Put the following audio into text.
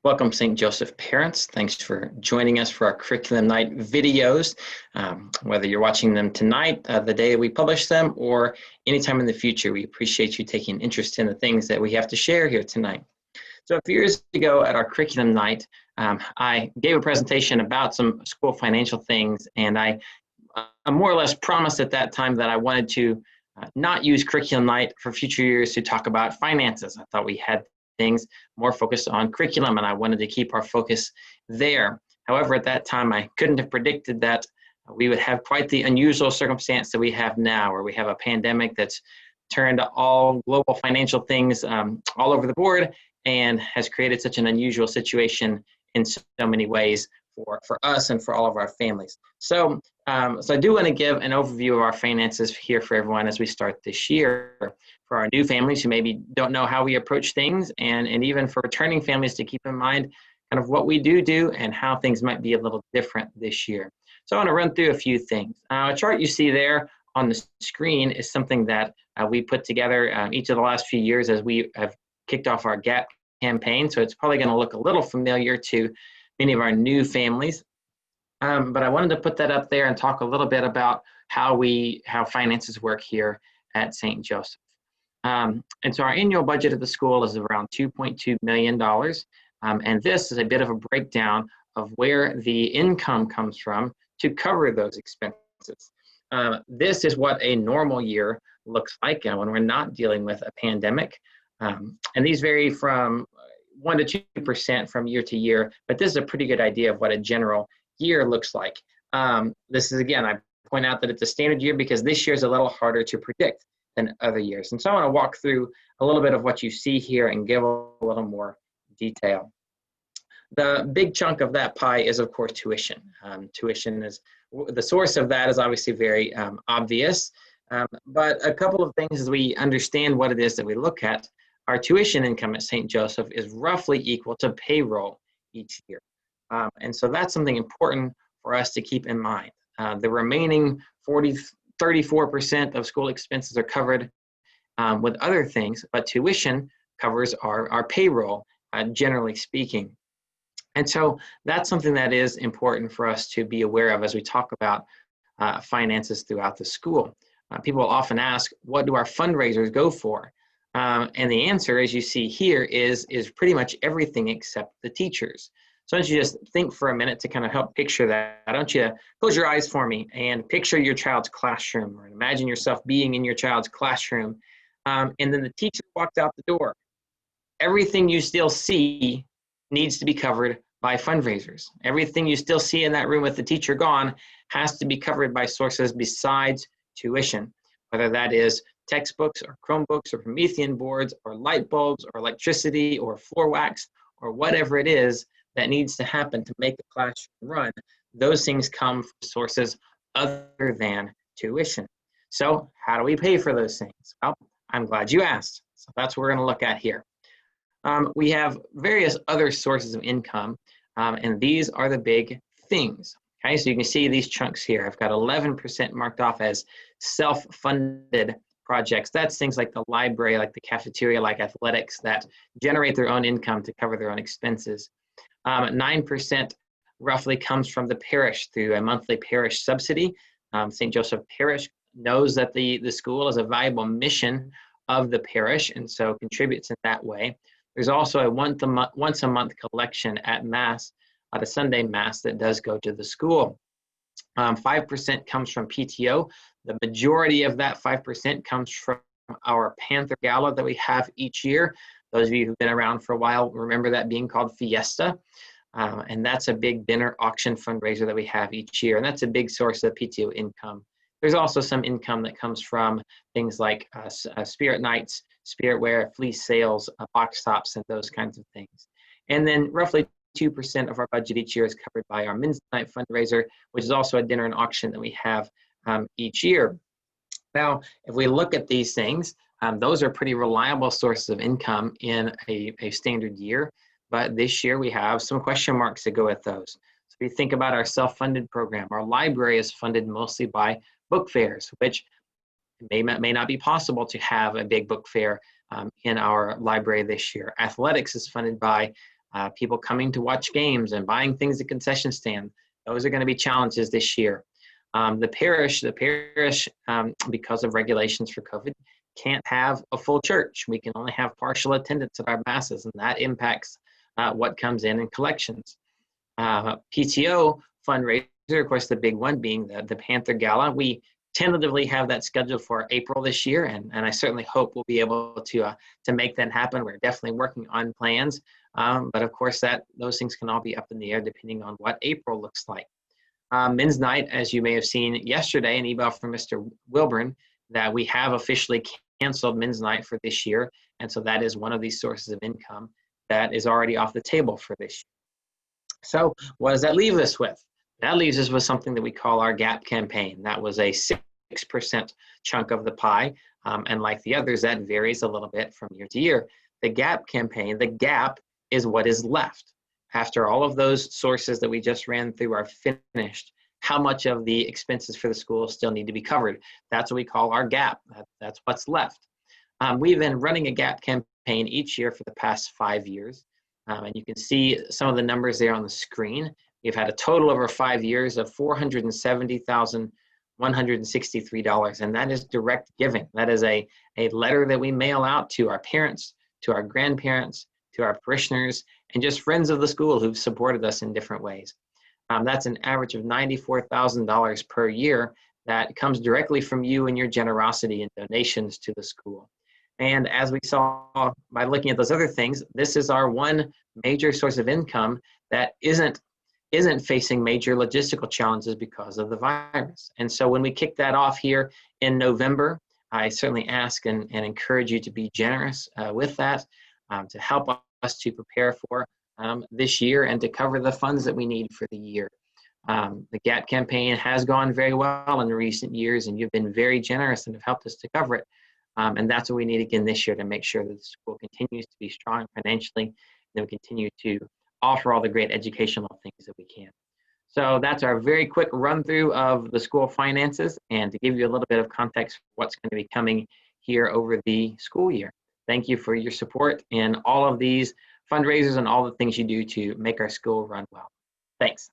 Welcome, St. Joseph parents. Thanks for joining us for our Curriculum Night videos. Whether you're watching them tonight, the day we publish them, or anytime in the future, we appreciate you taking interest in the things that we have to share here tonight. So a few years ago at our Curriculum Night, I gave a presentation about some school financial things, and I more or less promised at that time that I wanted to not use Curriculum Night for future years to talk about finances. I thought we had things more focused on curriculum, and I wanted to keep our focus there. However, at that time, I couldn't have predicted that we would have quite the unusual circumstance that we have now, where we have a pandemic that's turned all global financial things all over the board and has created such an unusual situation in so many ways for us and for all of our families. So I do want to give an overview of our finances here for everyone as we start this year. For our new families who maybe don't know how we approach things, and even for returning families to keep in mind kind of what we do and how things might be a little different this year. So I want to run through a few things. A chart you see there on the screen is something that we put together each of the last few years as we have kicked off our GAP campaign. So it's probably going to look a little familiar to many of our new families. But I wanted to put that up there and talk a little bit about how finances work here at St. Joseph. And so our annual budget at the school is around $2.2 million. And this is a bit of a breakdown of where the income comes from to cover those expenses. This is what a normal year looks like when we're not dealing with a pandemic. And these vary from 1 to 2% from year to year, but this is a pretty good idea of what a general year looks like. This is, again, I point out that it's a standard year because this year is a little harder to predict than other years. And so I want to walk through a little bit of what you see here and give a little more detail. The big chunk of that pie is, of course, tuition. Tuition is, the source of that is obviously very obvious, but a couple of things as we understand what it is that we look at. Our tuition income at St. Joseph is roughly equal to payroll each year. And so that's something important for us to keep in mind. The remaining 34% of school expenses are covered with other things, but tuition covers our payroll, generally speaking. And so that's something that is important for us to be aware of as we talk about finances throughout the school. People will often ask, what do our fundraisers go for? And the answer, as you see here, is pretty much everything except the teachers. So I want you to just think for a minute to kind of help picture that. I want you to close your eyes for me and picture your child's classroom, or imagine yourself being in your child's classroom. And then the teacher walked out the door. Everything you still see needs to be covered by fundraisers. Everything you still see in that room with the teacher gone has to be covered by sources besides tuition, whether that is textbooks or Chromebooks or Promethean boards or light bulbs or electricity or floor wax or whatever it is that needs to happen to make the classroom run. Those things come from sources other than tuition. So how do we pay for those things? Well, I'm glad you asked. So that's what we're going to look at here. We have various other sources of income, and these are the big things. Okay, so you can see these chunks here. I've got 11% marked off as self-funded projects. That's things like the library, like the cafeteria, like athletics that generate their own income to cover their own expenses. 9% roughly comes from the parish through a monthly parish subsidy. St. Joseph Parish knows that the school is a valuable mission of the parish, and so contributes in that way. There's also a once a month collection at Mass, at a Sunday Mass, that does go to the school. 5% comes from PTO. The majority of that 5% comes from our Panther Gala that we have each year. Those of you who've been around for a while remember that being called Fiesta. And that's a big dinner auction fundraiser that we have each year. And that's a big source of PTO income. There's also some income that comes from things like spirit nights, spirit wear, fleece sales, box tops, and those kinds of things. And then roughly 2% of our budget each year is covered by our Men's Night fundraiser, which is also a dinner and auction that we have each year. Now, if we look at these things, those are pretty reliable sources of income in a standard year. But this year we have some question marks that go with those. So if you think about our self-funded program, our library is funded mostly by book fairs, which may not be possible to have a big book fair in our library this year. Athletics is funded by people coming to watch games and buying things at concession stand. Those are going to be challenges this year. The parish, because of regulations for COVID, can't have a full church. We can only have partial attendance at our masses, and that impacts what comes in collections. PTO fundraiser, of course, the big one being the Panther Gala. We tentatively have that scheduled for April this year, and I certainly hope we'll be able to make that happen. We're definitely working on plans, but of course those things can all be up in the air depending on what April looks like. Men's Night, as you may have seen yesterday, an email from Mr. Wilburn, that we have officially canceled Men's Night for this year, and so that is one of these sources of income that is already off the table for this year. So what does that leave us with? That leaves us with something that we call our GAP campaign. That was a 6% chunk of the pie, and like the others, that varies a little bit from year to year. The GAP campaign, the gap is what is left. After all of those sources that we just ran through are finished, how much of the expenses for the school still need to be covered? That's what we call our gap. That's what's left. We've been running a GAP campaign each year for the past 5 years. And you can see some of the numbers there on the screen. We've had a total over 5 years of $470,163, and that is direct giving. That is a letter that we mail out to our parents, to our grandparents, to our parishioners, and just friends of the school who've supported us in different ways. That's an average of $94,000 per year that comes directly from you and your generosity and donations to the school. And as we saw by looking at those other things, this is our one major source of income that isn't facing major logistical challenges because of the virus. And so when we kick that off here in November, I certainly ask and encourage you to be generous with that, to help us to prepare for this year and to cover the funds that we need for the year. The GAP campaign has gone very well in recent years, and you've been very generous and have helped us to cover it. And that's what we need again this year to make sure that the school continues to be strong financially, and that we continue to offer all the great educational things that we can. So that's our very quick run through of the school finances, and to give you a little bit of context for what's going to be coming here over the school year. Thank you for your support in all of these fundraisers and all the things you do to make our school run well. Thanks.